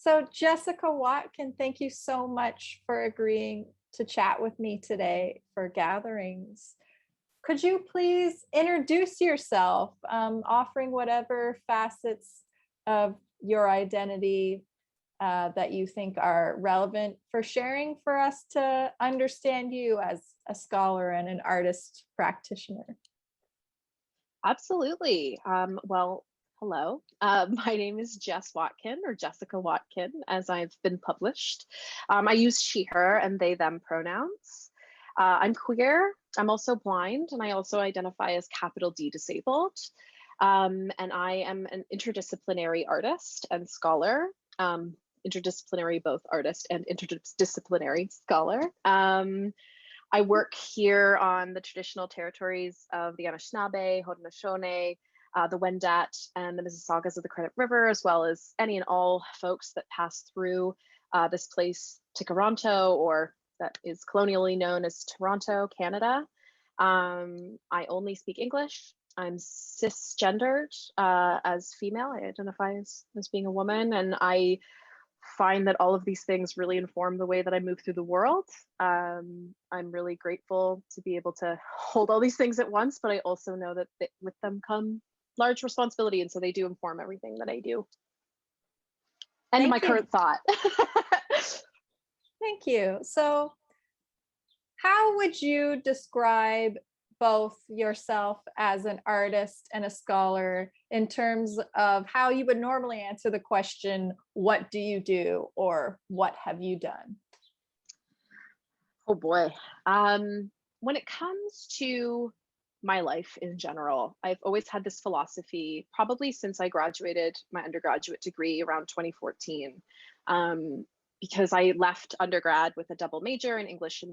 So Jessica Watkin, thank you so much for agreeing to chat with me today for Gatherings. Could you please introduce yourself, offering whatever facets of your identity that you think are relevant for sharing for us to understand you as a scholar and an artist practitioner? Absolutely. Hello. My name is Jess Watkin, or Jessica Watkin, as I've been published. I use she, her, and they, them pronouns. I'm queer. I'm also blind, and I also identify as capital D disabled. And I am an interdisciplinary artist and scholar. Interdisciplinary, both artist and interdisciplinary scholar. I work here on the traditional territories of the Anishinaabe, Haudenosaunee, the Wendat, and the Mississaugas of the Credit River, as well as any and all folks that pass through this place, Tikaronto, or that is colonially known as Toronto, Canada. I only speak English. I'm cisgendered as female. I identify as being a woman, and I find that all of these things really inform the way that I move through the world. I'm really grateful to be able to hold all these things at once, but I also know that with them come large responsibility, and so they do inform everything that I do. And my current thought. Thank you. So how would you describe both yourself as an artist and a scholar in terms of how you would normally answer the question, what do you do, or what have you done? Oh boy. When it comes to my life in general, I've always had this philosophy, probably since I graduated my undergraduate degree around 2014, because I left undergrad with a double major in English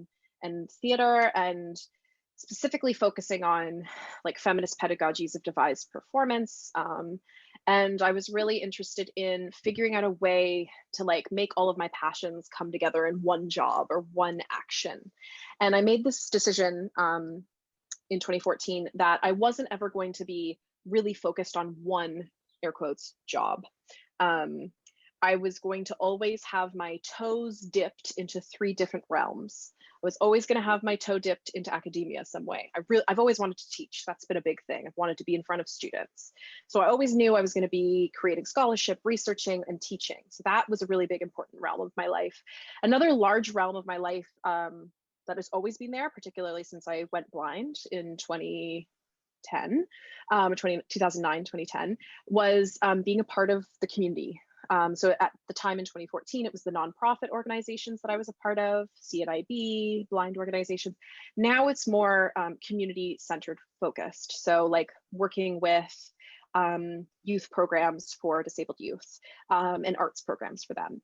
and theater, and specifically focusing on like feminist pedagogies of devised performance. And I was really interested in figuring out a way to like make all of my passions come together in one job or one action. And I made this decision in 2014 that I wasn't ever going to be really focused on one, air quotes, job. I was going to always have my toes dipped into 3 different realms. I was always going to have my toe dipped into academia some way. I've always wanted to teach. That's been a big thing. I've wanted to be in front of students. So I always knew I was going to be creating scholarship, researching, and teaching. So that was a really big, important realm of my life. Another large realm of my life that has always been there, particularly since I went blind in 2010, 2009, 2010, was being a part of the community. So at the time in 2014, it was the nonprofit organizations that I was a part of, CNIB, blind organizations. Now it's more community-centered focused. So like working with youth programs for disabled youth and arts programs for them,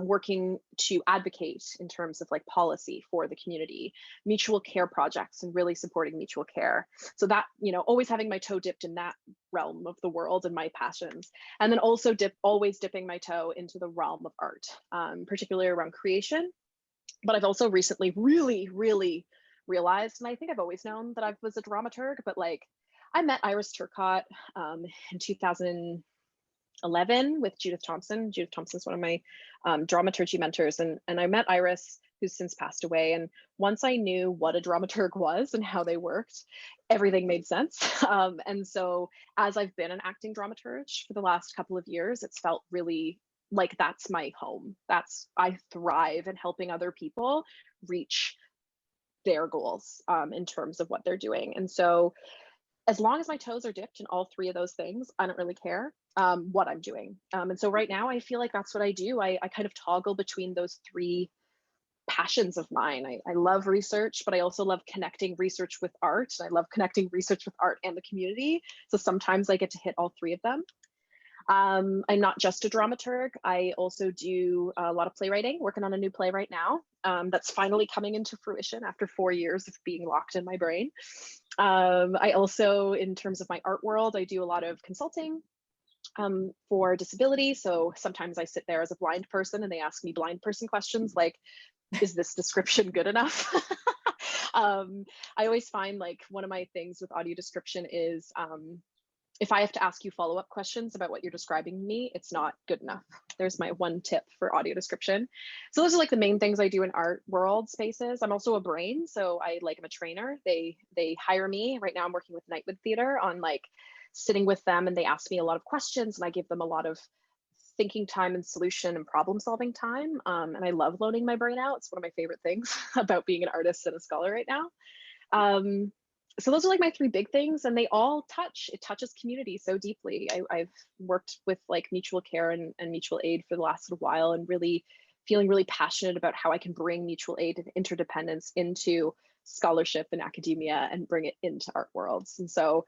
working to advocate in terms of like policy for the community, mutual care projects, and really supporting mutual care. So that, you know, always having my toe dipped in that realm of the world and my passions. And then also always dipping my toe into the realm of art, particularly around creation. But I've also recently really realized, and I think I've always known that I was a dramaturg, but like I met Iris Turcotte in 2011 with Judith Thompson. Judith Thompson is one of my dramaturgy mentors. And I met Iris, who's since passed away. And once I knew what a dramaturg was and how they worked, everything made sense. And so as I've been an acting dramaturge for the last couple of years, it's felt really like that's my home. I thrive in helping other people reach their goals in terms of what they're doing. And so as long as my toes are dipped in all 3 of those things, I don't really care what I'm doing. And so right now I feel like that's what I do. I kind of toggle between those 3 passions of mine. I love research, but I also love connecting research with art. I love connecting research with art and the community. So sometimes I get to hit all 3 of them. I'm not just a dramaturg. I also do a lot of playwriting, working on a new play right now that's finally coming into fruition after 4 years of being locked in my brain. I also, in terms of my art world, I do a lot of consulting for disability. So sometimes I sit there as a blind person and they ask me blind person questions like, is this description good enough? I always find like one of my things with audio description is if I have to ask you follow-up questions about what you're describing to me, it's not good enough. There's my one tip for audio description. So those are like the main things I do in art world spaces. I'm also a brain, so I'm a trainer. They hire me. Right now I'm working with Nightwood Theatre on like sitting with them, and they ask me a lot of questions, and I give them a lot of thinking time and solution and problem solving time. And I love loaning my brain out. It's one of my favorite things about being an artist and a scholar right now. So those are like my three big things, and they all it touches community so deeply. I've worked with like mutual care and mutual aid for the last little while, and really feeling really passionate about how I can bring mutual aid and interdependence into scholarship and academia and bring it into art worlds. And so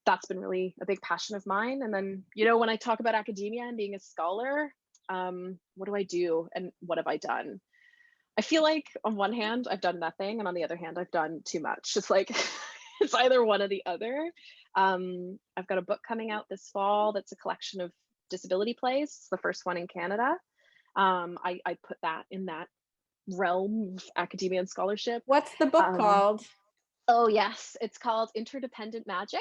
that's been really a big passion of mine. And then, when I talk about academia and being a scholar, what do I do and what have I done? I feel like on one hand, I've done nothing, and on the other hand, I've done too much. It's like, it's either one or the other. I've got a book coming out this fall that's a collection of disability plays. It's the first one in Canada. I put that in that realm of academia and scholarship. What's the book called? Oh, yes. It's called Interdependent Magic,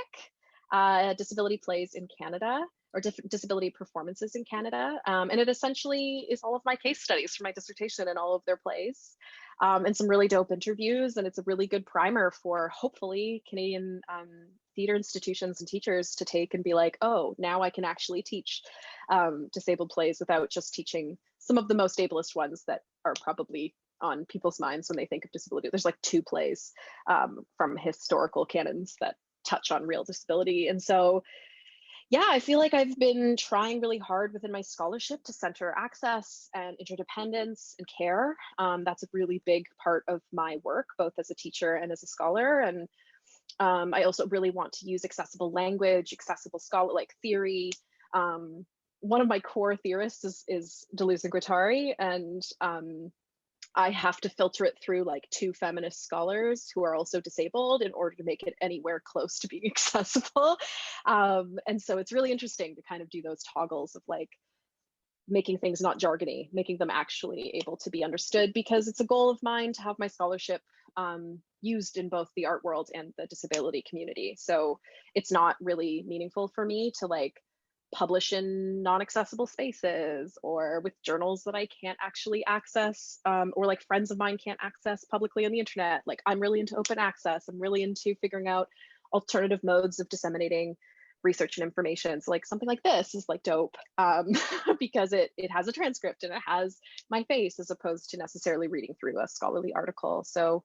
Disability Plays in Canada, or disability performances in Canada. And it essentially is all of my case studies for my dissertation and all of their plays, and some really dope interviews. And it's a really good primer for hopefully Canadian theater institutions and teachers to take and be like, oh, now I can actually teach disabled plays without just teaching some of the most ableist ones that are probably on people's minds when they think of disability. There's like 2 plays from historical canons that touch on real disability. And so yeah, I feel like I've been trying really hard within my scholarship to center access and interdependence and care. That's a really big part of my work, both as a teacher and as a scholar. And I also really want to use accessible language, accessible theory. One of my core theorists is Deleuze and Guattari, and I have to filter it through like 2 feminist scholars who are also disabled in order to make it anywhere close to being accessible. And so it's really interesting to kind of do those toggles of like making things not jargony, making them actually able to be understood, because it's a goal of mine to have my scholarship used in both the art world and the disability community. So it's not really meaningful for me to like publish in non-accessible spaces or with journals that I can't actually access, or like friends of mine can't access publicly on the internet. Like I'm really into open access. I'm really into figuring out alternative modes of disseminating research and information. So like something like this is like dope, because it has a transcript and it has my face as opposed to necessarily reading through a scholarly article. So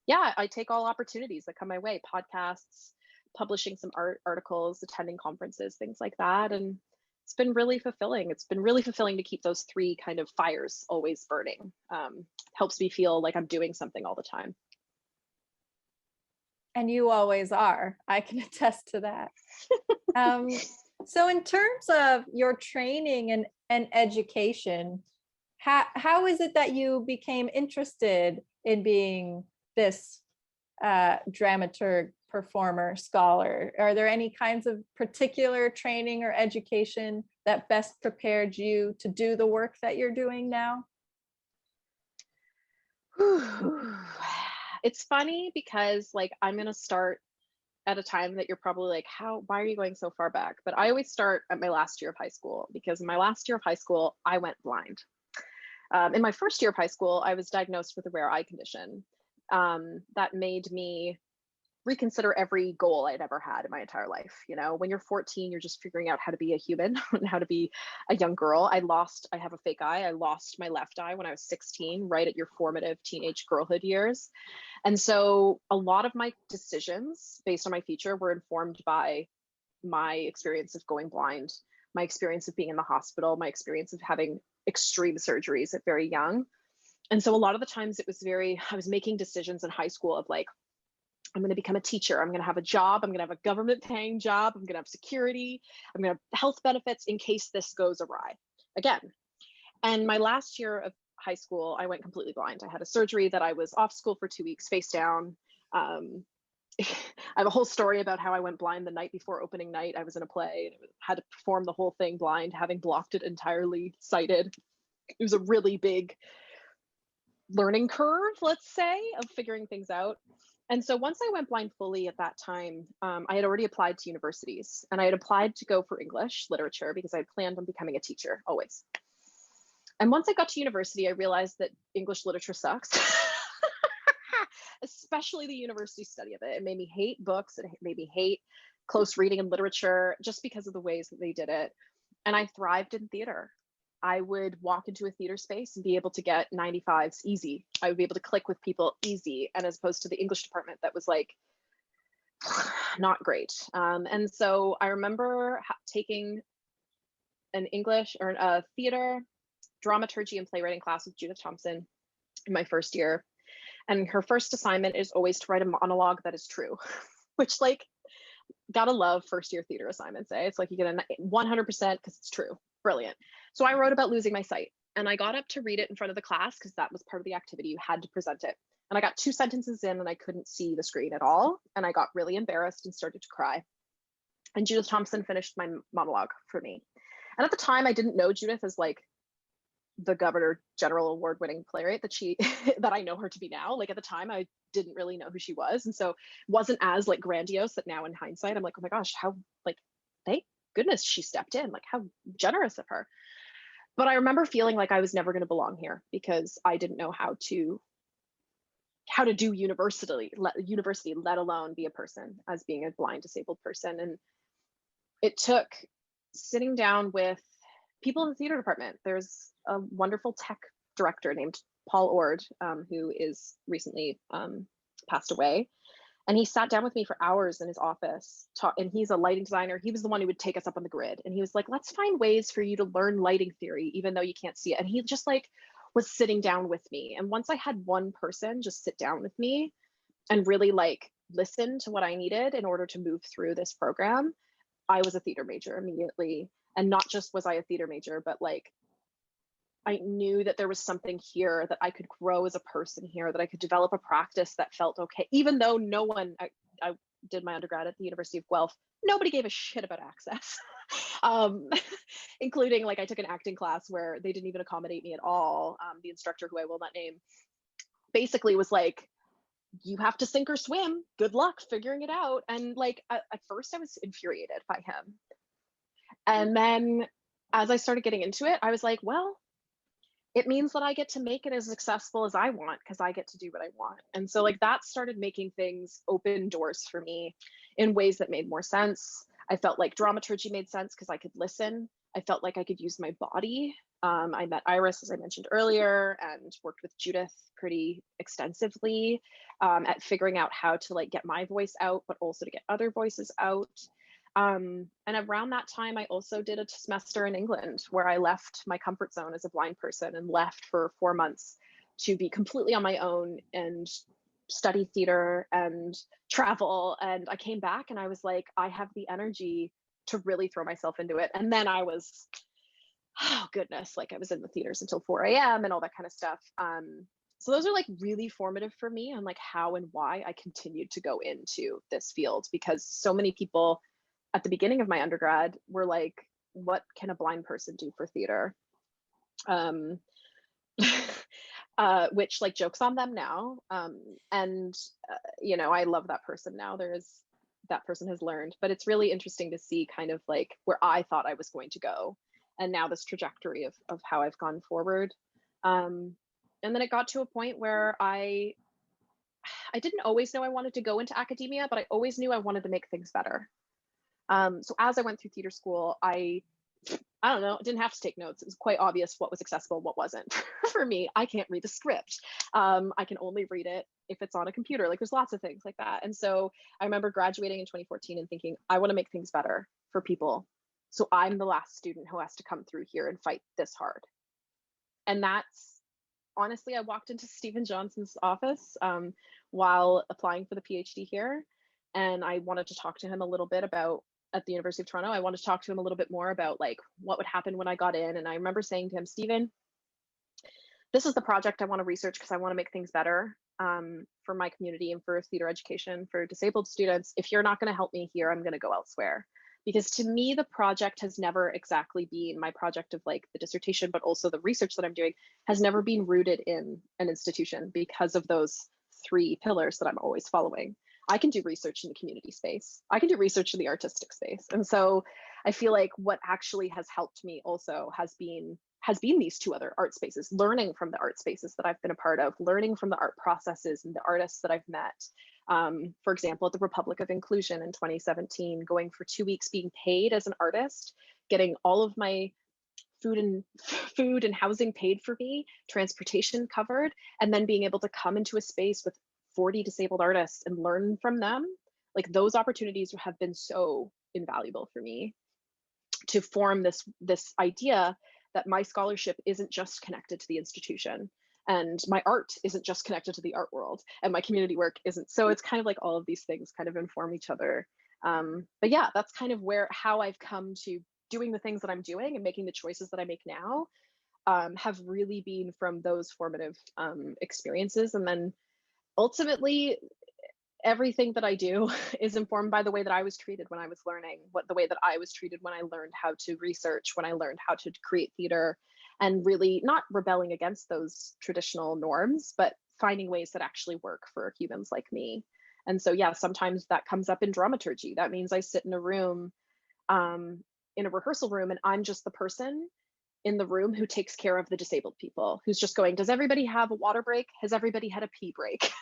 yeah, I take all opportunities that come my way, podcasts, publishing some articles, attending conferences, things like that. And it's been really fulfilling. It's been really fulfilling to keep those 3 kind of fires always burning. Helps me feel like I'm doing something all the time. And you always are. I can attest to that. So in terms of your training and education, how is it that you became interested in being this dramaturg, performer, scholar? Are there any kinds of particular training or education that best prepared you to do the work that you're doing now? It's funny because like I'm going to start at a time that you're probably like, why are you going so far back? But I always start at my last year of high school, because in my last year of high school, I went blind. In my first year of high school, I was diagnosed with a rare eye condition that made me reconsider every goal I'd ever had in my entire life. When you're 14, you're just figuring out how to be a human and how to be a young girl. I have a fake eye. I lost my left eye when I was 16, right at your formative teenage girlhood years. And so a lot of my decisions based on my future were informed by my experience of going blind, my experience of being in the hospital, my experience of having extreme surgeries at very young. And so a lot of the times I was making decisions in high school of like, I'm going to become a teacher. I'm going to have a job. I'm going to have a government paying job. I'm going to have security. I'm going to have health benefits in case this goes awry again. And my last year of high school, I went completely blind. I had a surgery that I was off school for 2 weeks, face down. I have a whole story about how I went blind the night before opening night. I was in a play and had to perform the whole thing blind, having blocked it entirely sighted. It was a really big learning curve, let's say, of figuring things out. And so once I went blind fully at that time, I had already applied to universities, and I had applied to go for English literature because I had planned on becoming a teacher always. And once I got to university, I realized that English literature sucks, especially the university study of it. It made me hate books. It made me hate close reading and literature just because of the ways that they did it. And I thrived in theater. I would walk into a theater space and be able to get 95s easy. I would be able to click with people easy. And as opposed to the English department that was like not great. And so I remember taking an English or a theater, dramaturgy, and playwriting class with Judith Thompson in my first year. And her first assignment is always to write a monologue that is true, which, like, gotta love first year theater assignments. It's like you get a 100% because it's true. Brilliant. So I wrote about losing my sight, and I got up to read it in front of the class because that was part of the activity. You had to present it. And I got 2 sentences in and I couldn't see the screen at all. And I got really embarrassed and started to cry. And Judith Thompson finished my monologue for me. And at the time, I didn't know Judith as like the Governor General award-winning playwright that she that I know her to be now. Like at the time, I didn't really know who she was, and so wasn't as like grandiose that now in hindsight I'm like, oh my gosh, how, like, thank goodness she stepped in, like how generous of her. But I remember feeling like I was never going to belong here because I didn't know how to do university, let alone be a person as being a blind disabled person. And it took sitting down with people in the theater department. There's a wonderful tech director named Paul Ord, who is recently passed away. And he sat down with me for hours in his office, and he's a lighting designer. He was the one who would take us up on the grid. And he was like, let's find ways for you to learn lighting theory, even though you can't see it. And he just like was sitting down with me. And once I had one person just sit down with me and really like listen to what I needed in order to move through this program, I was a theater major immediately. And not just was I a theater major, but like I knew that there was something here that I could grow as a person here, that I could develop a practice that felt okay, even though no one, I did my undergrad at the University of Guelph, nobody gave a shit about access. Including like I took an acting class where they didn't even accommodate me at all. The instructor, who I will not name, basically was like, you have to sink or swim. Good luck figuring it out. And like at first I was infuriated by him. And then as I started getting into it, I was like, well, it means that I get to make it as successful as I want because I get to do what I want. And so like that started making things open doors for me in ways that made more sense. I felt like dramaturgy made sense because I could listen. I felt like I could use my body. I met Iris, as I mentioned earlier, and worked with Judith pretty extensively at figuring out how to like get my voice out, but also to get other voices out. And around that time, I also did a semester in England where I left my comfort zone as a blind person and left for 4 months to be completely on my own and study theater and travel. And I came back and I was like, I have the energy to really throw myself into it. And then I was, oh goodness, like I was in the theaters until 4 a.m. and all that kind of stuff. So those are like really formative for me on like how and why I continued to go into this field, because so many people at the beginning of my undergrad were like, what can a blind person do for theater? Which like jokes on them now. You know, I love that person now. That person has learned, but it's really interesting to see kind of like where I thought I was going to go. And now this trajectory of how I've gone forward. And then it got to a point where I didn't always know I wanted to go into academia, but I always knew I wanted to make things better. So as I went through theater school, I don't know, didn't have to take notes. It was quite obvious what was accessible, what wasn't. For me, I can't read the script. I can only read it if it's on a computer. Like there's lots of things like that. And so I remember graduating in 2014 and thinking, I want to make things better for people. So I'm the last student who has to come through here and fight this hard. And that's, honestly, I walked into Stephen Johnson's office while applying for the PhD here. And I wanted to talk to him a little bit about, at the University of Toronto, I wanted to talk to him a little bit more about like what would happen when I got in. And I remember saying to him, Stephen, this is the project I want to research because I want to make things better for my community and for theater education for disabled students. If you're not going to help me here, I'm going to go elsewhere. Because to me, the project has never exactly been my project of like the dissertation, but also the research that I'm doing has never been rooted in an institution because of those three pillars that I'm always following. I can do research in the community space. I can do research in the artistic space. And so I feel like what actually has helped me also has been these two other art spaces, learning from the art spaces that I've been a part of, learning from the art processes and the artists that I've met. For example, at the Republic of Inclusion in 2017, going for 2 weeks, being paid as an artist, getting all of my food and housing paid for me, transportation covered, and then being able to come into a space with 40 disabled artists and learn from them. Like, those opportunities have been so invaluable for me to form this idea that my scholarship isn't just connected to the institution, and my art isn't just connected to the art world, and my community work isn't. So it's kind of like all of these things kind of inform each other. But yeah, that's kind of how I've come to doing the things that I'm doing and making the choices that I make now, have really been from those formative experiences. And then ultimately, everything that I do is informed by the way that I was treated when I was learning, the way that I was treated when I learned how to research, when I learned how to create theater, and really not rebelling against those traditional norms, but finding ways that actually work for humans like me. And so, yeah, sometimes that comes up in dramaturgy. That means I sit in a room, in a rehearsal room, and I'm just the person in the room who takes care of the disabled people, who's just going, does everybody have a water break? Has everybody had a pee break?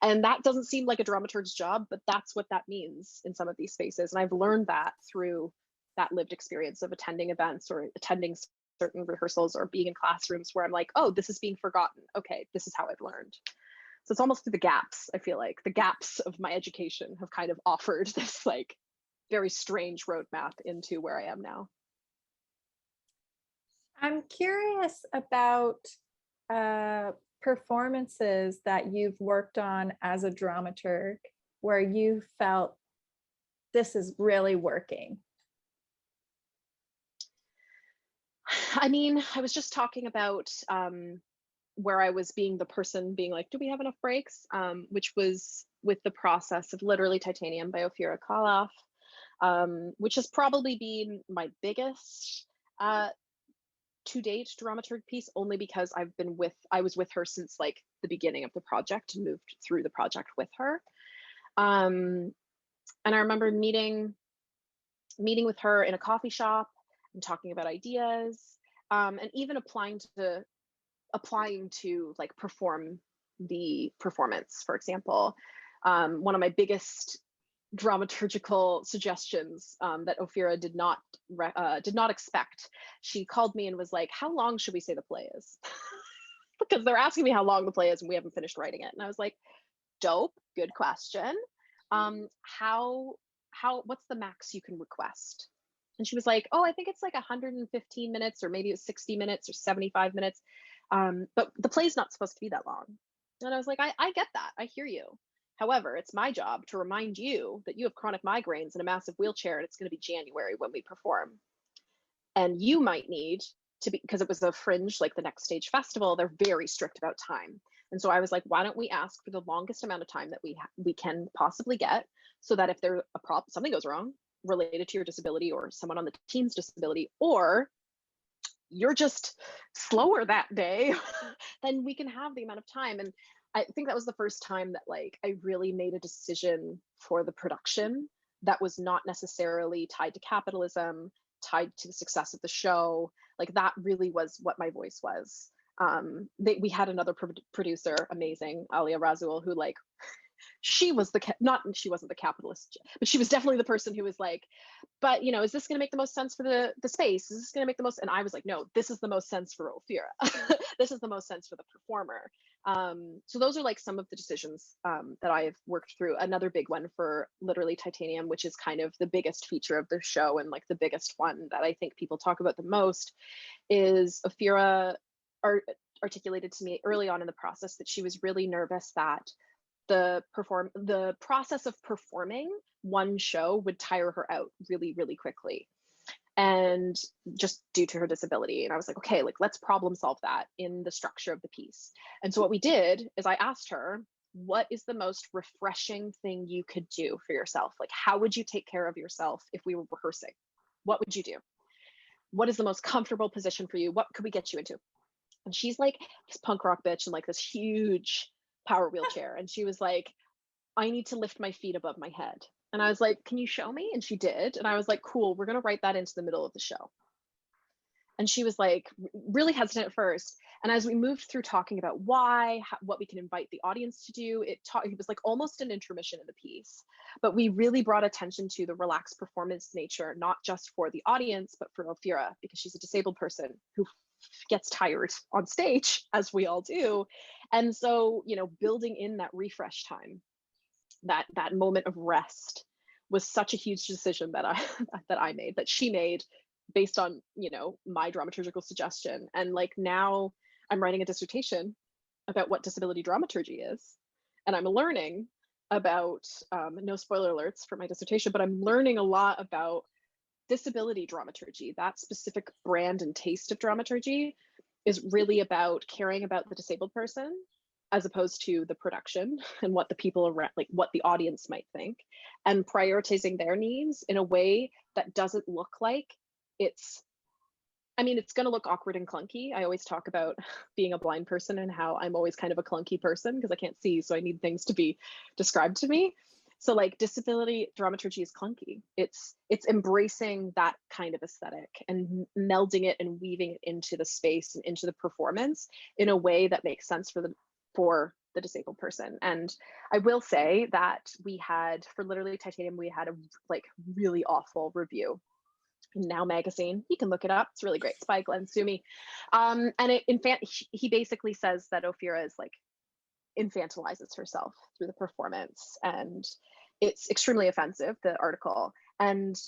And that doesn't seem like a dramaturg's job, but that's what that means in some of these spaces. And I've learned that through that lived experience of attending events or attending certain rehearsals or being in classrooms where I'm like, oh, this is being forgotten. Okay, this is how I've learned. So it's almost through the gaps. I feel like the gaps of my education have kind of offered this like very strange roadmap into where I am now. I'm curious about performances that you've worked on as a dramaturg where you felt this is really working. I mean, I was just talking about where I was being the person being like, do we have enough breaks? Which was with the process of Literally Titanium by Ophira Kaloff, which has probably been my biggest to date dramaturg piece, only because I was with her since like the beginning of the project and moved through the project with her. And I remember meeting with her in a coffee shop and talking about ideas, and even applying to like perform the performance, for example. One of my biggest dramaturgical suggestions, that Ophira did not expect. She called me and was like, "How long should we say the play is?" Because they're asking me how long the play is and we haven't finished writing it. And I was like, "Dope, good question. What's the max you can request?" And she was like, "Oh, I think it's like 115 minutes, or maybe it's 60 minutes or 75 minutes. But the play's not supposed to be that long." And I was like, I get that. I hear you. However, it's my job to remind you that you have chronic migraines in a massive wheelchair, and it's going to be January when we perform. And you might need to be, because it was a fringe, like the Next Stage Festival, they're very strict about time. And so I was like, why don't we ask for the longest amount of time that we can possibly get, so that if there's something goes wrong related to your disability or someone on the team's disability, or you're just slower that day, then we can have the amount of time. And I think that was the first time that like I really made a decision for the production that was not necessarily tied to capitalism, tied to the success of the show. Like, that really was what my voice was. We had another producer, amazing, Alia Razul, who like, she wasn't the capitalist, but she was definitely the person who was like, but is this going to make the most sense for the space? Is this going to make the most? And I was like, no, this is the most sense for Ophira. This is the most sense for the performer. So those are like some of the decisions that I have worked through. Another big one for Literally Titanium, which is kind of the biggest feature of the show and like the biggest one that I think people talk about the most, is Ophira articulated to me early on in the process that she was really nervous that the process of performing one show would tire her out really, really quickly, and just due to her disability. And I was like, okay, like, let's problem solve that in the structure of the piece. And so what we did is I asked her, what is the most refreshing thing you could do for yourself? Like, how would you take care of yourself if we were rehearsing? What would you do? What is the most comfortable position for you? What could we get you into? And she's like this punk rock bitch in like this huge power wheelchair. And she was like, I need to lift my feet above my head. And I was like, can you show me? And she did. And I was like, cool, we're going to write that into the middle of the show. And she was like really hesitant at first. And as we moved through talking about why, what we can invite the audience to do, it was like almost an intermission in the piece. But we really brought attention to the relaxed performance nature, not just for the audience, but for Ophira, because she's a disabled person who gets tired on stage, as we all do. And so, you know, building in that refresh time, that moment of rest, was such a huge decision that I made, that she made, based on, you know, my dramaturgical suggestion. And like now I'm writing a dissertation about what disability dramaturgy is, and I'm learning about no spoiler alerts for my dissertation, but I'm learning a lot about disability dramaturgy. That specific brand and taste of dramaturgy is really about caring about the disabled person, as opposed to the production and what the people around, like what the audience might think, and prioritizing their needs in a way that doesn't look like it's, I mean, it's going to look awkward and clunky. I always talk about being a blind person and how I'm always kind of a clunky person because I can't see, so I need things to be described to me. So like disability dramaturgy is clunky. It's embracing that kind of aesthetic and melding it and weaving it into the space and into the performance in a way that makes sense for the disabled person. And I will say that we had, for Literally Titanium, we had a like really awful review in Now Magazine. You can look it up. It's really great. It's by Glenn Sumi. And in fact, he basically says that Ophira is like infantilizes herself through the performance, and it's extremely offensive, the article. And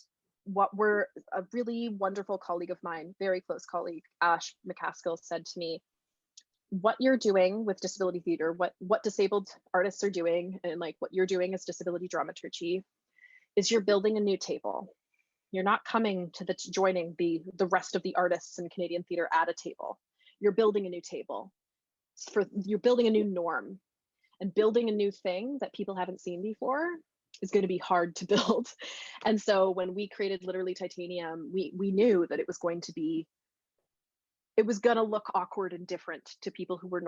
what were a really wonderful colleague of mine, very close colleague, Ash McCaskill, said to me, what you're doing with disability theater, what disabled artists are doing, and like what you're doing as disability dramaturgy, is you're building a new table. You're not coming to joining the rest of the artists in Canadian theater at a table. You're building a new table. You're building a new norm, and building a new thing that people haven't seen before is going to be hard to build. And so when we created Literally Titanium, we knew that it was going to look awkward and different to people who were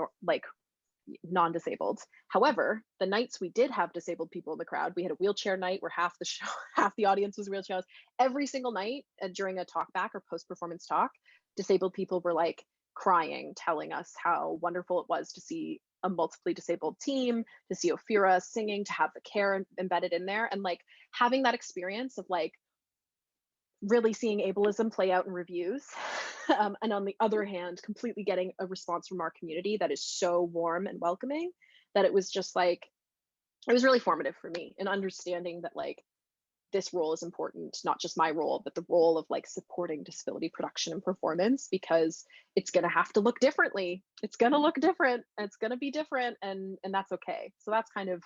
non-disabled. However, the nights we did have disabled people in the crowd, we had a wheelchair night where half the show, half the audience was wheelchairs. Every single night during a talk back or post-performance talk, disabled people were like crying, telling us how wonderful it was to see a multiply disabled team, to see Ophira singing, to have the care embedded in there, and like having that experience of like really seeing ableism play out in reviews. And on the other hand, completely getting a response from our community that is so warm and welcoming, that it was just like, it was really formative for me in understanding that like this role is important, not just my role, but the role of like supporting disability production and performance, because it's going to have to look differently. It's going to look different. It's going to be different. And that's okay. So that's kind of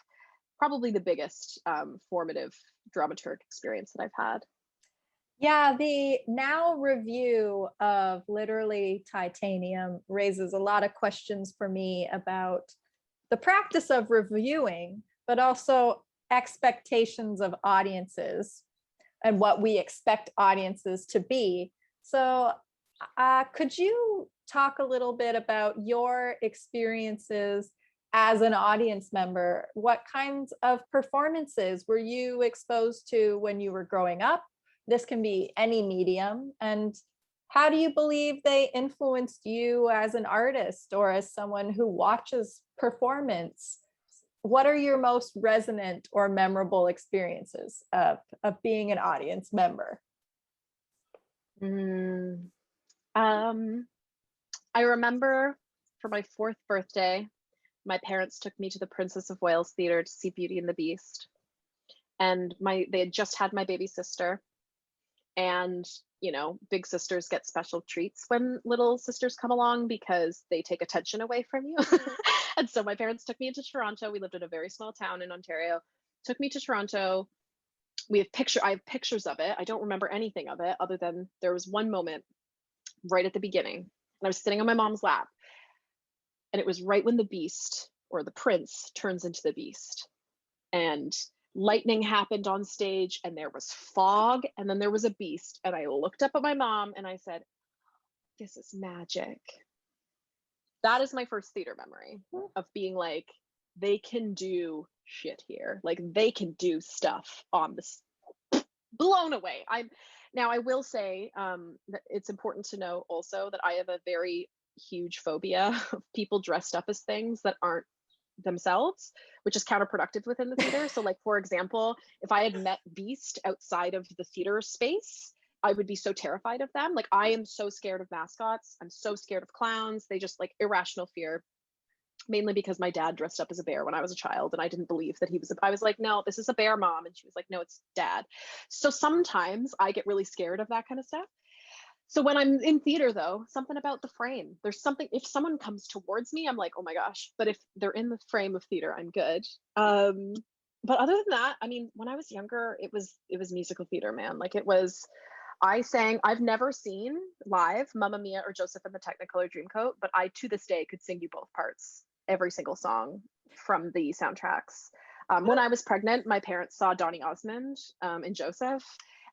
probably the biggest formative dramaturg experience that I've had. Yeah, the Now review of Literally Titanium raises a lot of questions for me about the practice of reviewing, but also expectations of audiences and what we expect audiences to be. So could you talk a little bit about your experiences as an audience member? What kinds of performances were you exposed to when you were growing up? This can be any medium. And how do you believe they influenced you as an artist or as someone who watches performance? What are your most resonant or memorable experiences of being an audience member? I remember for my 4th birthday, my parents took me to the Princess of Wales Theatre to see Beauty and the Beast. And they had just had my baby sister. And, you know, big sisters get special treats when little sisters come along because they take attention away from you. And so my parents took me into Toronto. We lived in a very small town in Ontario. Took me to Toronto. I have pictures of it. I don't remember anything of it other than there was one moment right at the beginning, and I was sitting on my mom's lap, and it was right when the beast, or the prince, turns into the beast, and lightning happened on stage, and there was fog, and then there was a beast, and I looked up at my mom and I said, this is magic. That is my first theater memory of being like, they can do shit here. Like they can do stuff on this. Blown away. I will say that it's important to know also that I have a very huge phobia of people dressed up as things that aren't themselves, which is counterproductive within the theater. So like, for example, if I had met Beast outside of the theater space, I would be so terrified of them. Like I am so scared of mascots. I'm so scared of clowns. They just like irrational fear, mainly because my dad dressed up as a bear when I was a child and I didn't believe that he was I was like, no, this is a bear, mom. And she was like, no, it's dad. So sometimes I get really scared of that kind of stuff. So when I'm in theater though, something about the frame, there's something, if someone comes towards me, I'm like, oh my gosh, but if they're in the frame of theater, I'm good. But other than that, I mean, when I was younger, it was musical theater, man. Like I've never seen live Mamma Mia or Joseph and the Technicolor Dreamcoat, but I to this day could sing you both parts, every single song from the soundtracks. When I was pregnant, my parents saw Donny Osmond in Joseph,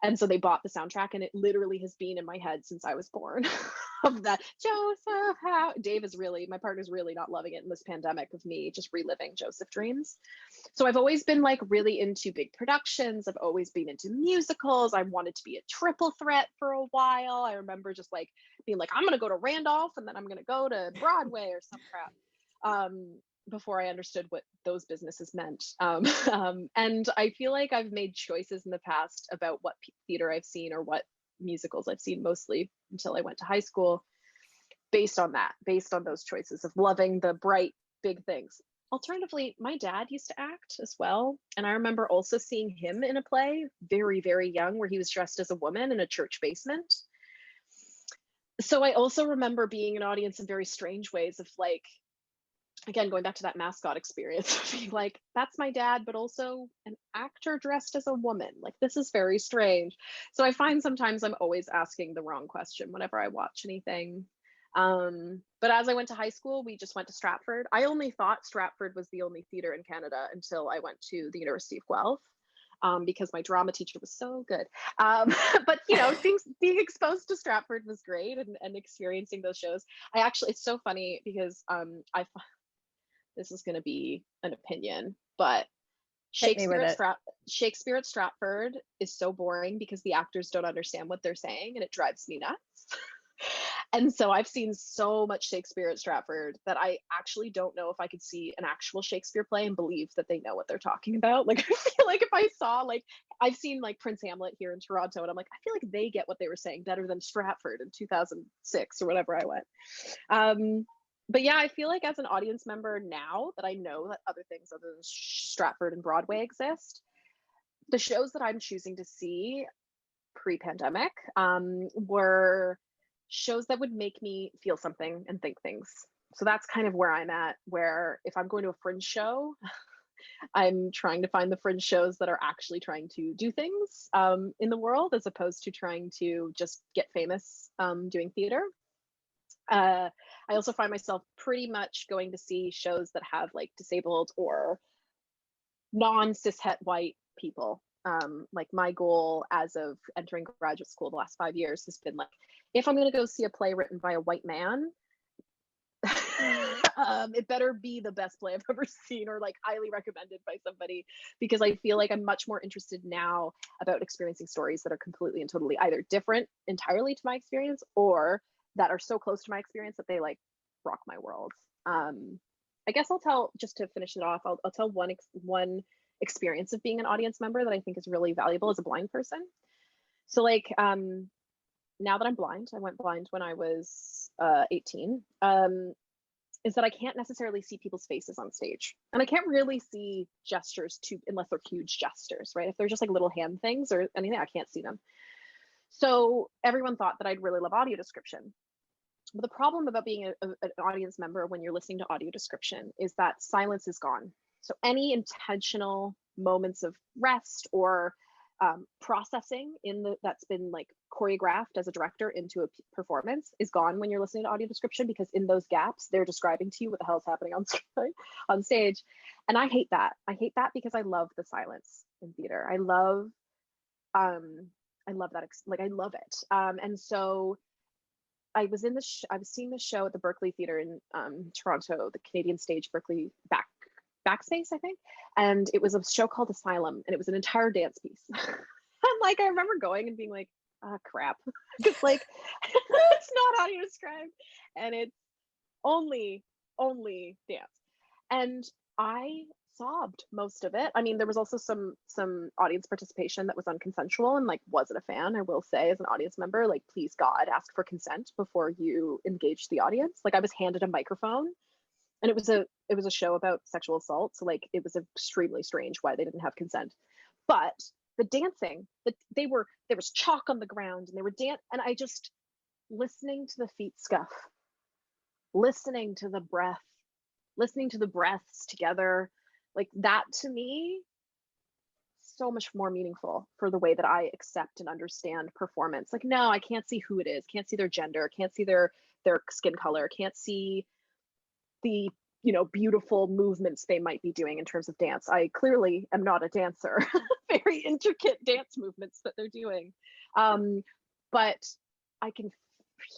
and so they bought the soundtrack, and it literally has been in my head since I was born. Of that Joseph, how my partner's really not loving it in this pandemic of me just reliving Joseph dreams. So I've always been like really into big productions. I've always been into musicals. I wanted to be a triple threat for a while. I remember just like being like, I'm gonna go to Randolph and then I'm gonna go to Broadway or some crap. Before I understood what those businesses meant. And I feel like I've made choices in the past about what theater I've seen or what musicals I've seen, mostly until I went to high school, based on those choices of loving the bright, big things. Alternatively, my dad used to act as well. And I remember also seeing him in a play very, very young where he was dressed as a woman in a church basement. So I also remember being an audience in very strange ways of like, again, going back to that mascot experience, being like, that's my dad, but also an actor dressed as a woman. Like, this is very strange. So I find sometimes I'm always asking the wrong question whenever I watch anything. But as I went to high school, we just went to Stratford. I only thought Stratford was the only theater in Canada until I went to the University of Guelph. Because my drama teacher was so good. But being exposed to Stratford was great, and experiencing those shows. It's so funny because this is going to be an opinion, but Shakespeare at Stratford is so boring because the actors don't understand what they're saying, and it drives me nuts. And so I've seen so much Shakespeare at Stratford that I actually don't know if I could see an actual Shakespeare play and believe that they know what they're talking about. Like, I feel like if I saw, like, I've seen like Prince Hamlet here in Toronto, and I'm like, I feel like they get what they were saying better than Stratford in 2006 or whatever I went. But yeah, I feel like as an audience member now that I know that other things other than Stratford and Broadway exist, the shows that I'm choosing to see pre-pandemic were shows that would make me feel something and think things. So that's kind of where I'm at, where if I'm going to a fringe show, I'm trying to find the fringe shows that are actually trying to do things in the world, as opposed to trying to just get famous doing theater. I also find myself pretty much going to see shows that have like disabled or non-cishet white people. Like my goal as of entering graduate school the last 5 years has been like, if I'm going to go see a play written by a white man, it better be the best play I've ever seen or like highly recommended by somebody, because I feel like I'm much more interested now about experiencing stories that are completely and totally either different entirely to my experience or that are so close to my experience that they like rock my world. I guess I'll tell, just to finish it off, I'll tell one experience of being an audience member that I think is really valuable as a blind person. So like, now that I'm blind, I went blind when I was 18, is that I can't necessarily see people's faces on stage. And I can't really see gestures unless they're huge gestures, right? If they're just like little hand things or anything, I can't see them. So everyone thought that I'd really love audio description. But the problem about being an audience member when you're listening to audio description is that silence is gone. So any intentional moments of rest or processing that's been like choreographed as a director into a performance is gone when you're listening to audio description, because in those gaps they're describing to you what the hell is happening on stage. And I hate that because I love the silence in theater. I love that, like I love it. And so I was I was seeing this show at the Berkeley Theater in Toronto, the Canadian Stage Berkeley, back Backspace, I think. And it was a show called Asylum, and it was an entire dance piece. And like, I remember going and being like, ah, crap. Because like, it's not audio described. And it's only dance. And I sobbed most of it. I mean, there was also some audience participation that was unconsensual and like wasn't a fan. I will say, as an audience member, like, please God, ask for consent before you engage the audience. Like, I was handed a microphone, and it was a show about sexual assault, so like it was extremely strange why they didn't have consent. But the dancing, that there was chalk on the ground, and they were and I just, listening to the feet scuff, listening to the breath, listening to the breaths together, like that to me, so much more meaningful for the way that I accept and understand performance. Like, no, I can't see who it is, can't see their gender, can't see their skin color, can't see the, beautiful movements they might be doing in terms of dance. I clearly am not a dancer. Very intricate dance movements that they're doing. But I can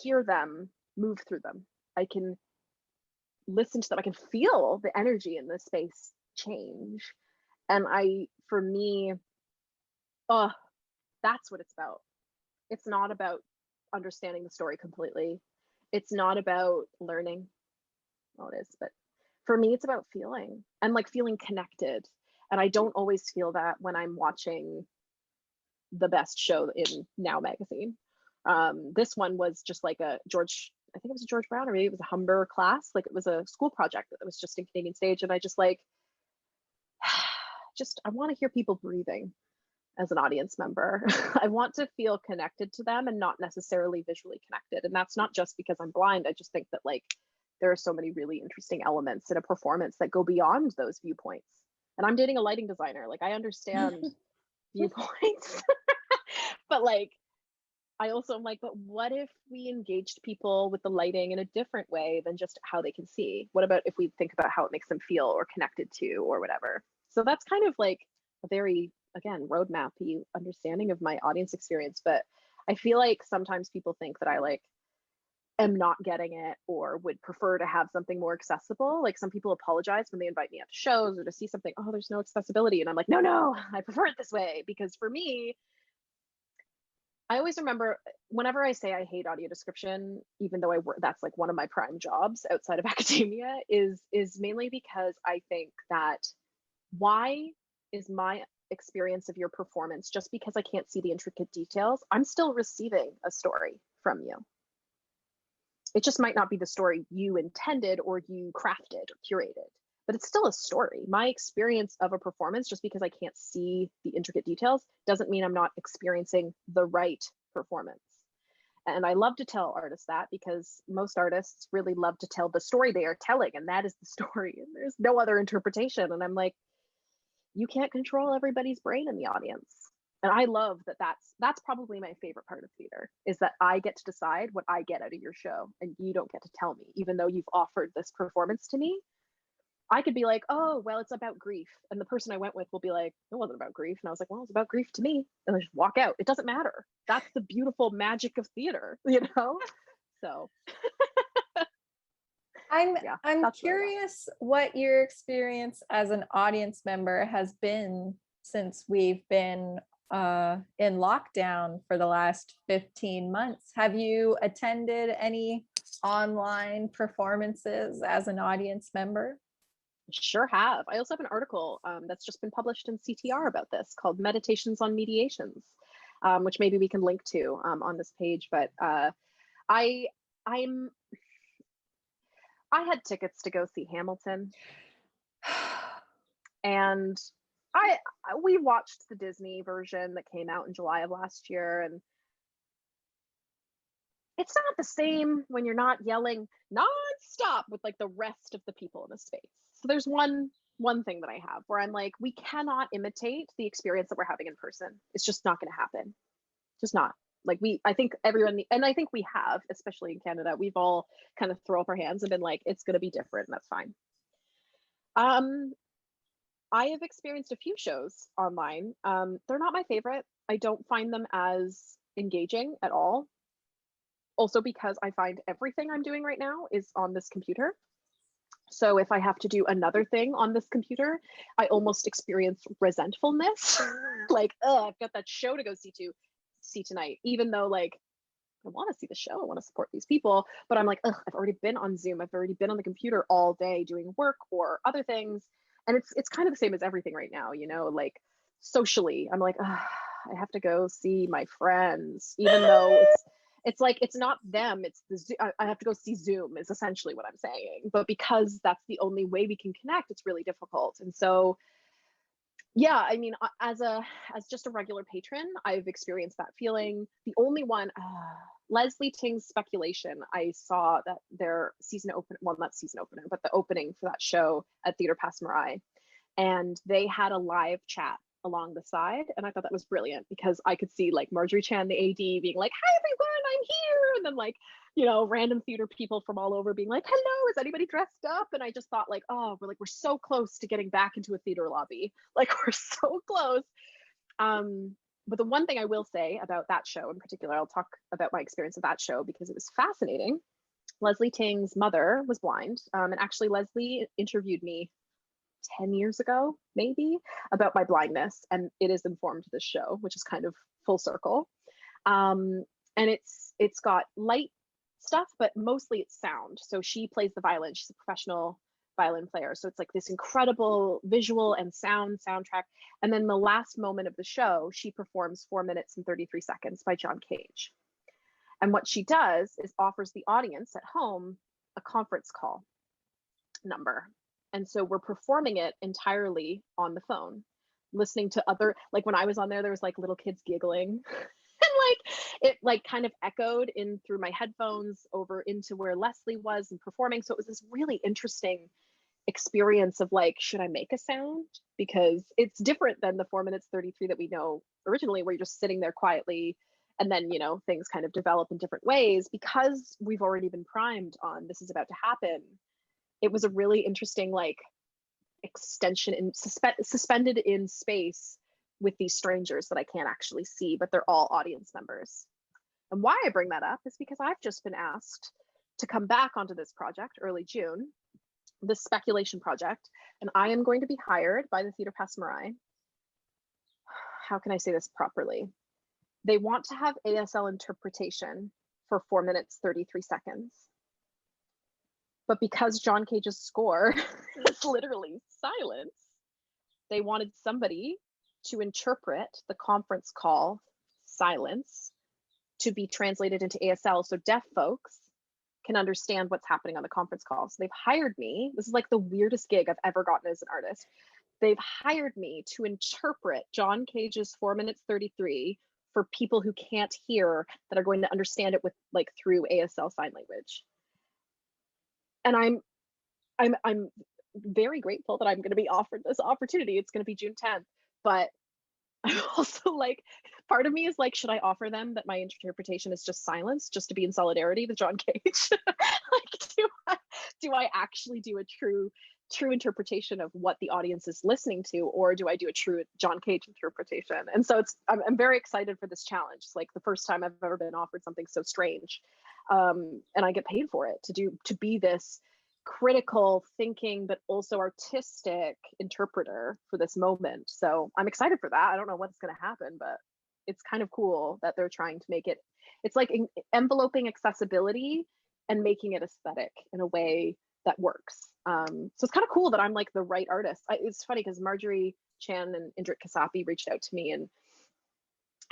hear them, move through them. I can listen to them. I can feel the energy in the space change. And for me, oh, that's what it's about. It's not about understanding the story completely. It's not about learning. Well, it is, but for me, it's about feeling and like feeling connected. And I don't always feel that when I'm watching the best show in Now magazine. This one was just like I think it was a George Brown, or maybe it was a Humber class. Like, it was a school project that was just in Canadian stage. And I just like, I want to hear people breathing as an audience member. I want to feel connected to them and not necessarily visually connected. And that's not just because I'm blind. I just think that like, there are so many really interesting elements in a performance that go beyond those viewpoints. And I'm dating a lighting designer. Like, I understand viewpoints, but like, I also am like, but what if we engaged people with the lighting in a different way than just how they can see? What about if we think about how it makes them feel or connected to or whatever? So that's kind of like a very, again, roadmap-y understanding of my audience experience. But I feel like sometimes people think that I like am not getting it or would prefer to have something more accessible. Like, some people apologize when they invite me out to shows or to see something, oh, there's no accessibility. And I'm like, no, I prefer it this way. Because for me, I always remember whenever I say I hate audio description, even though I work, that's like one of my prime jobs outside of academia, is mainly because I think that, why is my experience of your performance just because I can't see the intricate details? I'm still receiving a story from you. It just might not be the story you intended or you crafted or curated, but it's still a story. My experience of a performance, just because I can't see the intricate details, doesn't mean I'm not experiencing the right performance. And I love to tell artists that, because most artists really love to tell the story they are telling, and that is the story, and there's no other interpretation. And I'm like, you can't control everybody's brain in the audience. And I love that. That's probably my favorite part of theater, is that I get to decide what I get out of your show, and you don't get to tell me, even though you've offered this performance to me. I could be like, oh, well, it's about grief. And the person I went with will be like, it wasn't about grief. And I was like, well, it's about grief to me. And I just walk out. It doesn't matter. That's the beautiful magic of theater, So yeah, I'm that's really curious what your experience as an audience member has been since we've been in lockdown for the last 15 months. Have you attended any online performances as an audience member? Sure have. I also have an article that's just been published in CTR about this, called Meditations on Mediations, which maybe we can link to on this page. But I had tickets to go see Hamilton, and we watched the Disney version that came out in July of last year, and it's not the same when you're not yelling nonstop with like the rest of the people in the space. So there's one thing that I have where I'm like, we cannot imitate the experience that we're having in person. It's just not going to happen. Just not. Like, I think everyone, and I think we have, especially in Canada, we've all kind of thrown up our hands and been like, it's going to be different, and that's fine. I have experienced a few shows online. They're not my favorite. I don't find them as engaging at all. Also because I find everything I'm doing right now is on this computer. So if I have to do another thing on this computer, I almost experience resentfulness. Like, oh, I've got that show to go see tonight, even though like I want to see the show, I want to support these people, but I'm like, ugh, I've already been on Zoom, I've already been on the computer all day doing work or other things. And it's kind of the same as everything right now, you know, like socially, I'm like, ugh, I have to go see my friends, even though it's like it's not them, it's I have to go see Zoom is essentially what I'm saying. But because that's the only way we can connect, it's really difficult. And so yeah, I mean, as just a regular patron, I've experienced that feeling. The only one, Leslie Ting's Speculation, I saw that their season open, well, not season opener, but the opening for that show at Theater Pass Marais, and they had a live chat along the side, and I thought that was brilliant because I could see like Marjorie Chan, the AD, being like, "Hi everyone, I'm here," and then like, you know, random theater people from all over being like, "Hello, is anybody dressed up?" And I just thought like, oh, we're so close to getting back into a theater lobby, like we're so close. But the one thing I will say about that show in particular, I'll talk about my experience of that show because it was fascinating. Leslie Ting's mother was blind, and actually Leslie interviewed me 10 years ago, maybe, about my blindness, and it is informed this show, which is kind of full circle. And it's got light stuff, but mostly it's sound. So she plays the violin. She's a professional violin player. So it's like this incredible visual and sound soundtrack. And then the last moment of the show, she performs 4 minutes and 33 seconds by John Cage. And what she does is offers the audience at home a conference call number. And so we're performing it entirely on the phone, listening to other, like when I was on there was like little kids giggling and like it like kind of echoed in through my headphones over into where Leslie was and performing. So it was this really interesting experience of like, should I make a sound? Because it's different than the 4 minutes 33 that we know originally, where you're just sitting there quietly and then, you know, things kind of develop in different ways. Because we've already been primed on this is about to happen, it was a really interesting like extension and suspended in space with these strangers that I can't actually see, but they're all audience members. And why I bring that up is because I've just been asked to come back onto this project early June, this speculation project, and I am going to be hired by the Theater Pass Marais. How can I say this properly? They want to have ASL interpretation for 4 minutes 33 seconds. But because John Cage's score is literally silence, they wanted somebody to interpret the conference call silence to be translated into ASL so deaf folks can understand what's happening on the conference call. So they've hired me. This is like the weirdest gig I've ever gotten as an artist. They've hired me to interpret John Cage's 4 minutes 33 for people who can't hear, that are going to understand it with like through ASL sign language. And I'm very grateful that I'm going to be offered this opportunity. It's going to be June 10th, but I'm also like, part of me is like, should I offer them that my interpretation is just silence, just to be in solidarity with John Cage? Like, do I actually do a true interpretation of what the audience is listening to, or do I do a true John Cage interpretation? And so I'm very excited for this challenge. It's like the first time I've ever been offered something so strange, and I get paid for it to be this critical thinking but also artistic interpreter for this moment. So I'm excited for that. I don't know what's going to happen, but it's kind of cool that they're trying to make it, it's like enveloping accessibility and making it aesthetic in a way that works. So it's kind of cool that I'm like the right artist. It's funny because Marjorie Chan and Indrit Kasapi reached out to me, and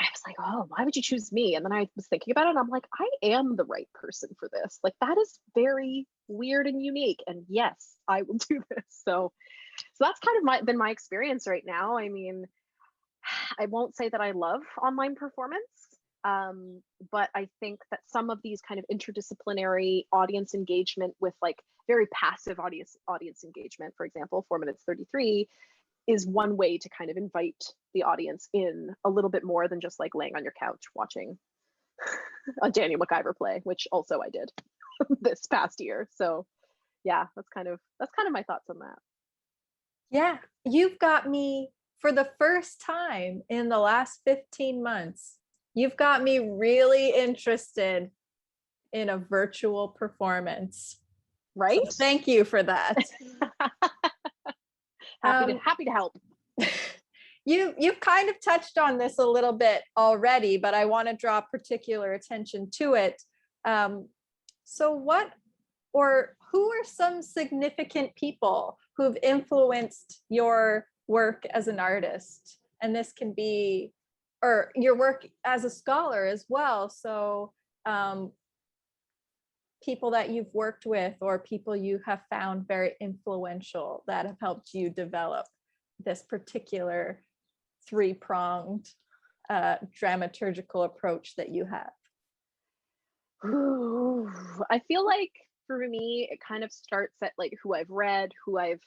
I was like, oh, why would you choose me? And then I was thinking about it, and I'm like, I am the right person for this. Like, that is very weird and unique. And yes, I will do this. So that's kind of been my experience right now. I mean, I won't say that I love online performance, but I think that some of these kind of interdisciplinary audience engagement with like very passive audience engagement, for example, 4 minutes 33, is one way to kind of invite the audience in a little bit more than just like laying on your couch watching a Daniel MacGyver play, which also I did this past year. So yeah, that's kind of my thoughts on that. Yeah, you've got me for the first time in the last 15 months. You've got me really interested in a virtual performance. right? So thank you for that. Happy to help. You've kind of touched on this a little bit already, but I want to draw particular attention to it. So what or who are some significant people who've influenced your work as an artist? And this can be, or your work as a scholar as well. So people that you've worked with or people you have found very influential that have helped you develop this particular three-pronged dramaturgical approach that you have? Ooh, I feel like for me, it kind of starts at like who I've read, who I've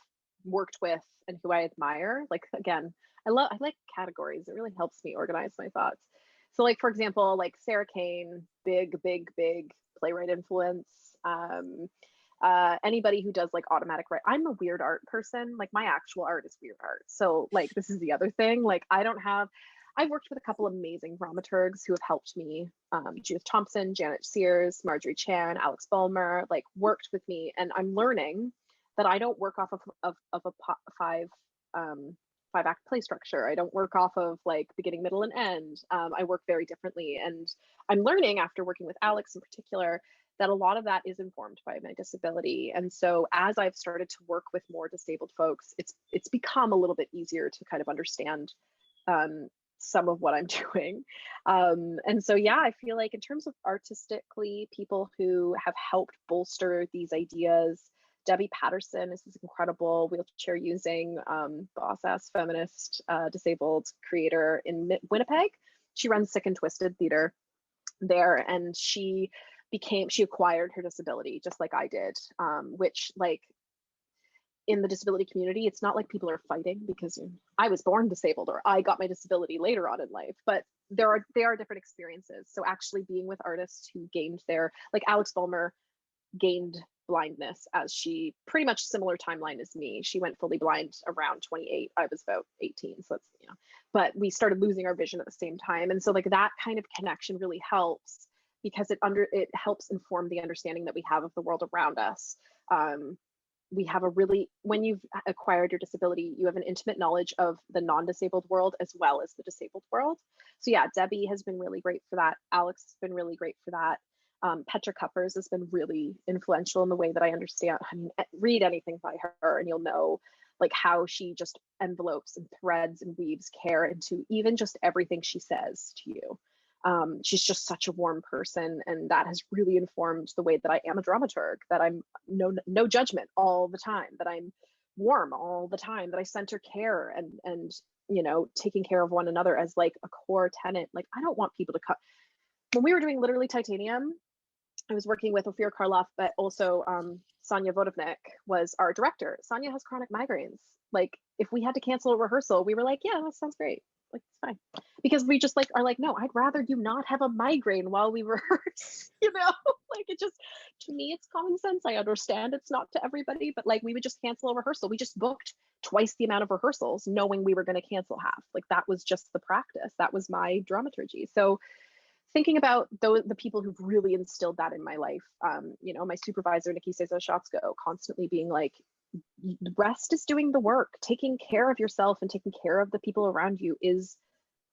worked with, and who I admire. Like again, I like categories. It really helps me organize my thoughts. So like for example, like Sarah Kane, big playwright influence. Anybody who does like automatic write. I'm a weird art person. Like my actual art is weird art. So like this is the other thing. Like I've worked with a couple amazing dramaturgs who have helped me. Judith Thompson, Janet Sears, Marjorie Chan, Alex Bulmer, like worked with me. And I'm learning that I don't work off of a five act play structure. I don't work off of like beginning, middle, and end. I work very differently. And I'm learning after working with Alex in particular that a lot of that is informed by my disability. And so as I've started to work with more disabled folks, it's become a little bit easier to kind of understand some of what I'm doing. And so, yeah, I feel like in terms of artistically, people who have helped bolster these ideas, Debbie Patterson is this incredible wheelchair using boss ass feminist disabled creator in Winnipeg. She runs Sick and Twisted Theater there, and she acquired her disability just like I did, which like in the disability community, it's not like people are fighting because I was born disabled or I got my disability later on in life, but there are different experiences. So actually being with artists who gained like Alex Bulmer gained blindness as she pretty much similar timeline as me. She went fully blind around 28. I was about 18. So that's, but we started losing our vision at the same time. And so like that kind of connection really helps because it helps inform the understanding that we have of the world around us. We have when you've acquired your disability, you have an intimate knowledge of the non-disabled world as well as the disabled world. So yeah, Debbie has been really great for that. Alex has been really great for that. Petra Kuppers has been really influential in the way that I understand. I mean, read anything by her and you'll know like how she just envelopes and threads and weaves care into even just everything she says to you. She's just such a warm person, and that has really informed the way that I am a dramaturg, that I'm no judgment all the time, that I'm warm all the time, that I center care and taking care of one another as like a core tenet. Like I don't want people to cut. When we were doing Literally Titanium, I was working with Ophir Karloff, but also Sonia Vodovnik was our director. Sonia has chronic migraines. Like if we had to cancel a rehearsal, we were like, yeah, that sounds great. Like it's fine, because we just like are like, no, I'd rather you not have a migraine while we rehearse. Like it just, to me, it's common sense. I understand it's not to everybody, but like we would just cancel a rehearsal. We just booked twice the amount of rehearsals, knowing we were going to cancel half. Like that was just the practice. That was my dramaturgy. So thinking about the people who've really instilled that in my life, my supervisor, Nikki Cesar-Shatsko, constantly being like, rest is doing the work. Taking care of yourself and taking care of the people around you is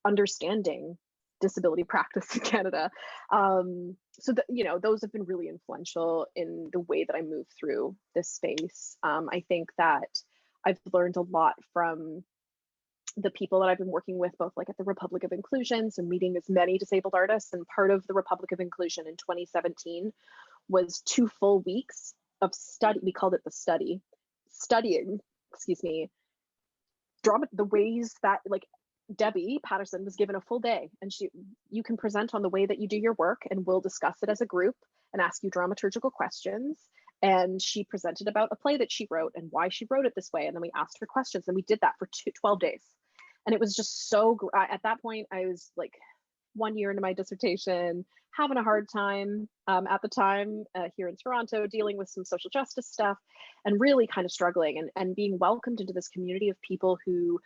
understanding disability practice in Canada. So those have been really influential in the way that I move through this space. I think that I've learned a lot from the people that I've been working with, both like at the Republic of Inclusion, so meeting as many disabled artists. And part of the Republic of Inclusion in 2017 was 2 full weeks of study. We called it the studying, drama, the ways that like Debbie Patterson was given a full day, and you can present on the way that you do your work, and we'll discuss it as a group and ask you dramaturgical questions. And she presented about a play that she wrote and why she wrote it this way. And then we asked her questions, and we did that for 12 days. And it was just so, at that point, I was like 1 year into my dissertation, having a hard time at the time here in Toronto, dealing with some social justice stuff and really kind of struggling and being welcomed into this community of people who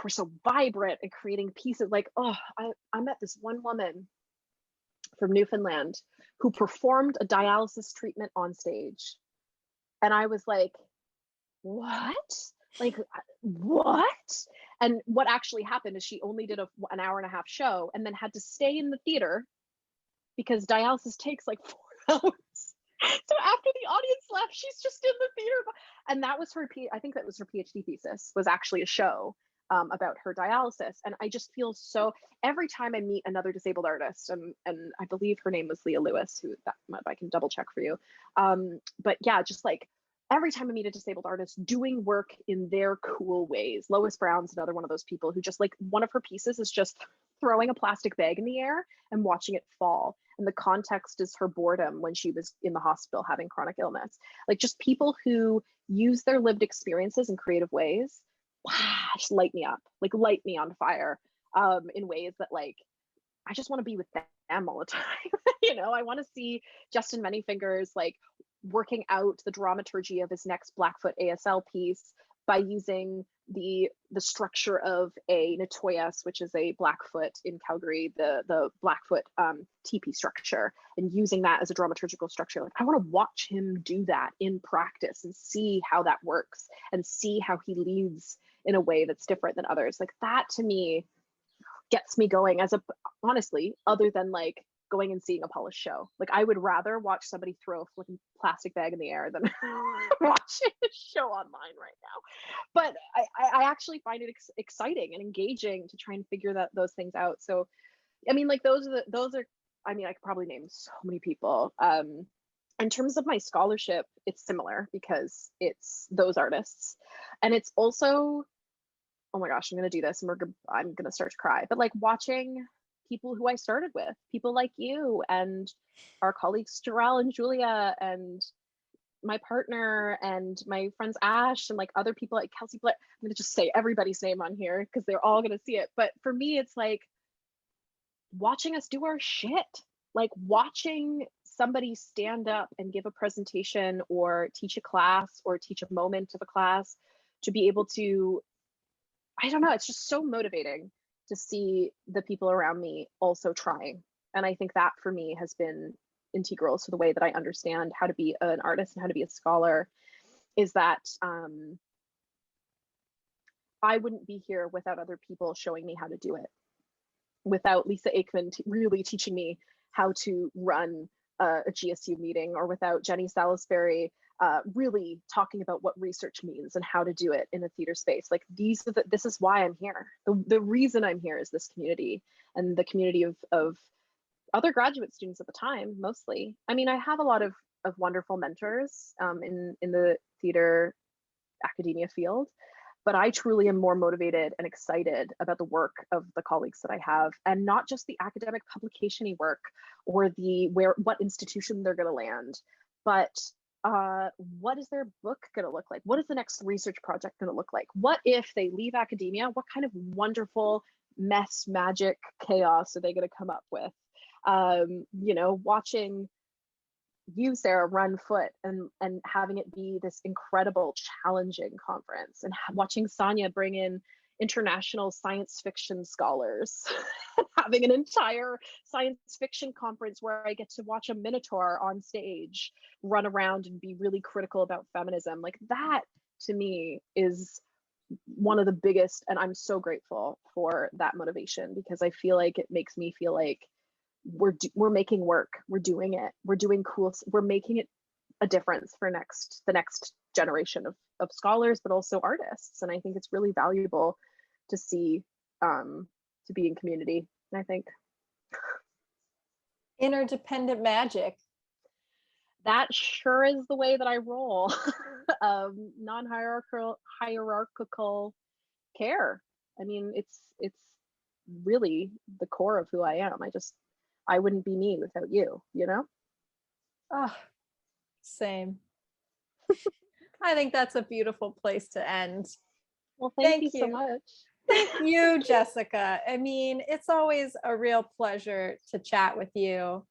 were so vibrant and creating pieces. Like, I met this one woman from Newfoundland who performed a dialysis treatment on stage. And I was like, what? Like, what? And what actually happened is she only did an hour and a half show and then had to stay in the theater because dialysis takes like 4 hours. So after the audience left, she's just in the theater. And that was I think that was her PhD thesis, was actually a show about her dialysis. And I just feel so, every time I meet another disabled artist, and I believe her name was Leah Lewis, who I can double check for you. But yeah, just like every time I meet a disabled artist doing work in their cool ways. Lois Brown's another one of those people who just like, one of her pieces is just throwing a plastic bag in the air and watching it fall. And the context is her boredom when she was in the hospital having chronic illness. Like, just people who use their lived experiences in creative ways, just light me up, like light me on fire, in ways that like, I just want to be with them all the time. You know, I want to see Justin Manyfingers like working out the dramaturgy of his next Blackfoot ASL piece by using the structure of a Natoyas, which is a Blackfoot in Calgary, the Blackfoot teepee structure, and using that as a dramaturgical structure. Like, I want to watch him do that in practice and see how that works and see how he leads in a way that's different than others. Like, that to me gets me going, as a, honestly, other than like going and seeing a polished show. Like, I would rather watch somebody throw a flipping plastic bag in the air than watching a show online right now. But I actually find it exciting and engaging to try and figure those things out. So, I mean, like those are, I mean, I could probably name so many people. In terms of my scholarship, it's similar because it's those artists. And it's also, oh my gosh, I'm going to do this and I'm going to start to cry. But like watching people who I started with, people like you and our colleagues Jarrell and Julia and my partner and my friends Ash and like other people like Kelsey Blair. I'm going to just say everybody's name on here because they're all going to see it. But for me, it's like watching us do our shit, like watching somebody stand up and give a presentation or teach a class or teach a moment of a class, to be able to, I don't know, it's just so motivating to see the people around me also trying. And I think that for me has been integral to the way that I understand how to be an artist and how to be a scholar, is that I wouldn't be here without other people showing me how to do it, without Lisa Aikman really teaching me how to run a GSU meeting, or without Jenny Salisbury really talking about what research means and how to do it in a theater space. Like, this is why I'm here. The reason I'm here is this community, and the community of other graduate students at the time, mostly. I mean, I have a lot of wonderful mentors in the theater academia field, but I truly am more motivated and excited about the work of the colleagues that I have, and not just the academic publication-y work or what institution they're going to land, but what is their book going to look like? What is the next research project going to look like? What if they leave academia? What kind of wonderful mess, magic, chaos are they going to come up with? You know, watching you, Sarah, run Foot and having it be this incredible, challenging conference, and watching Sonia bring in international science fiction scholars, having an entire science fiction conference where I get to watch a Minotaur on stage run around and be really critical about feminism. Like, that to me is one of the biggest, and I'm so grateful for that motivation, because I feel like it makes me feel like we're making work, we're doing it, we're doing cool, we're making it a difference for the next generation of scholars, but also artists. And I think it's really valuable to see, to be in community, I think. Interdependent magic. That sure is the way that I roll. Non-hierarchical care. I mean, it's really the core of who I am. I wouldn't be me without you, you know? Oh, same. I think that's a beautiful place to end. Well, thank you so much. Thank you, Jessica. I mean, it's always a real pleasure to chat with you.